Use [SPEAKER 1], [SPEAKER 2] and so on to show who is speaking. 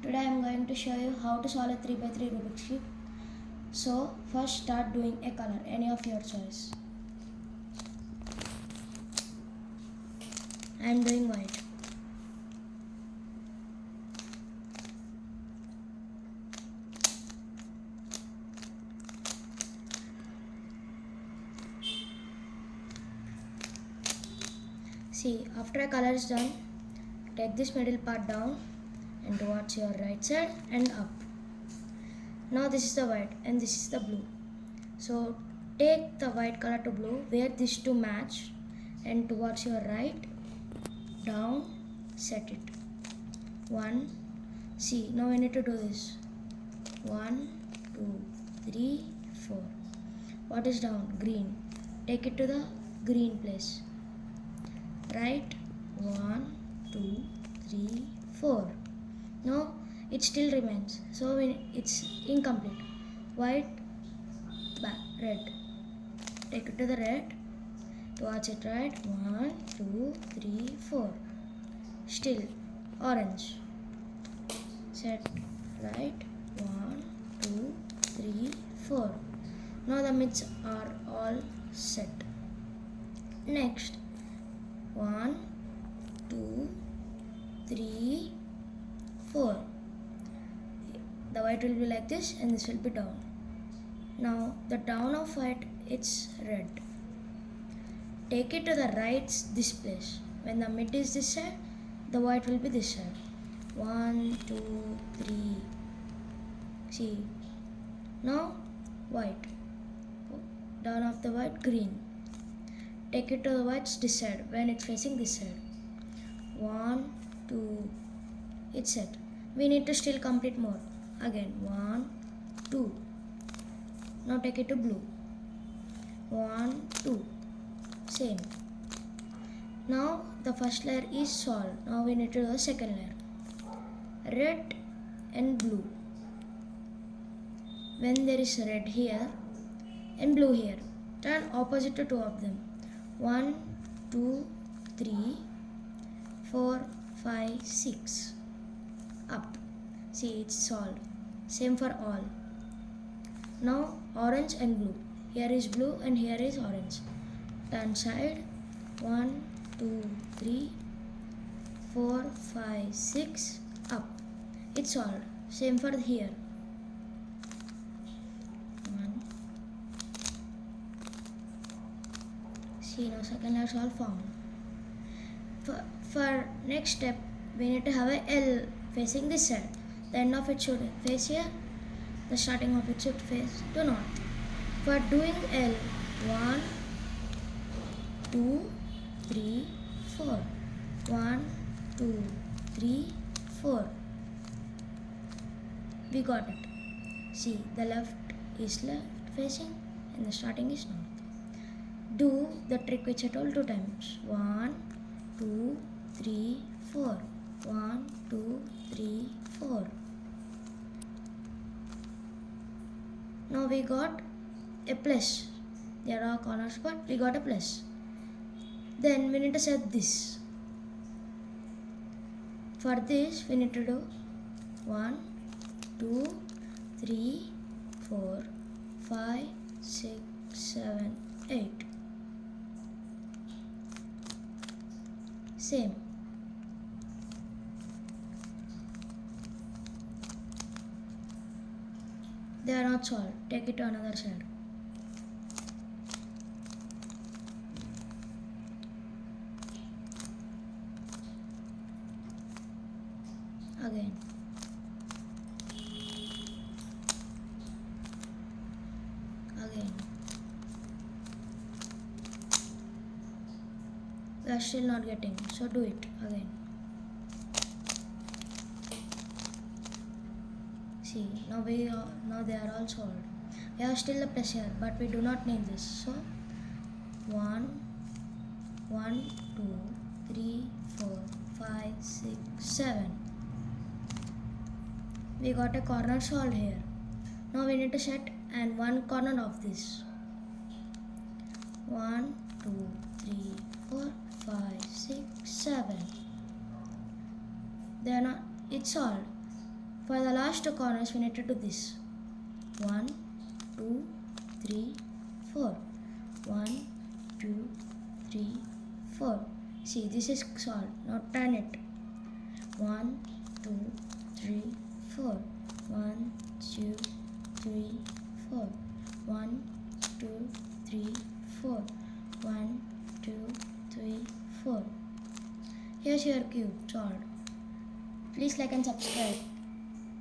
[SPEAKER 1] Today I am going to show you how to solve a 3x3 Rubik's Cube. So first start doing a color, any of your choice. I am doing white. See, after a color is done, take this middle part down and towards your right side and up. Now this is the white and this is the blue. So take the white color to blue, wear these two match and towards your right, down, set it. 1, see, now we need to do this. 1, 2, 3, 4. What is down? Green. Take it to the green place. Right, 1, 2, 3, 4. Now it still remains, so it's incomplete. White, back, red. Take it to the red, towards it right, 1, 2, 3, 4. Still orange. Set right, 1, 2, 3, 4. Now the mids are all set. Next, 1, 2, 3, 4. The white will be like this and this will be down. Now the down of white, it's red. Take it to the right, this place. When the mid is this side, the white will be this side. 1, 2, 3. See. Now white. Down of the white, green. Take it to the white's this side when it's facing this side. 1, 2. It's set. We need to still complete more. Again 1, 2. Now take it to blue. 1, 2. Same. Now the first layer is solved. Now we need to do the second layer. Red and blue. When there is red here and blue here, turn opposite to two of them. 1, 2, 3, 4, 5, 6. Up. See, it's solved. Same for all. Now orange and blue. Here is blue and here is orange. Turn side. 1, 2, 3, 4, 5, 6. Up. It's solved. Same for here. 1. See, now second layer is all formed. For next step, we need to have a L facing this side. The end of it should face here. The starting of it should face to north. For doing L, 1, 2, 3, 4. 1, 2, 3, 4. We got it. See, the left is left facing and the starting is north. Do the trick which I told 2 times. 1, 2, 3, 4. 1, 2, 3, 4. Now we got a plus. There are corners, but we got a plus. Then we need to set this. For this, we need to do 1, 2, 3, 4, 5, 6, 7, 8. Same. They are not solved. Take it to another side. Again. Again. We are still not getting, so do it again. See, now they are all solved. We have still a plus here, but we do not need this. So 1, 2, 3, 4, 5, 6, 7. We got a corner solved here. Now we need to set and one corner of this. 1, 2, 3, 4, 5, 6, 7. They are not. It's solved. For the last two corners, we need to do this. 1, 2, 3, 4. 1, 2, 3, 4. See, this is solved. Now turn it. 1, 2, 3, 4. 1, 2, 3, 4. 1, 2, 3, 4. 1, 2, 3, 4. Here's your cube solved. Please like and subscribe.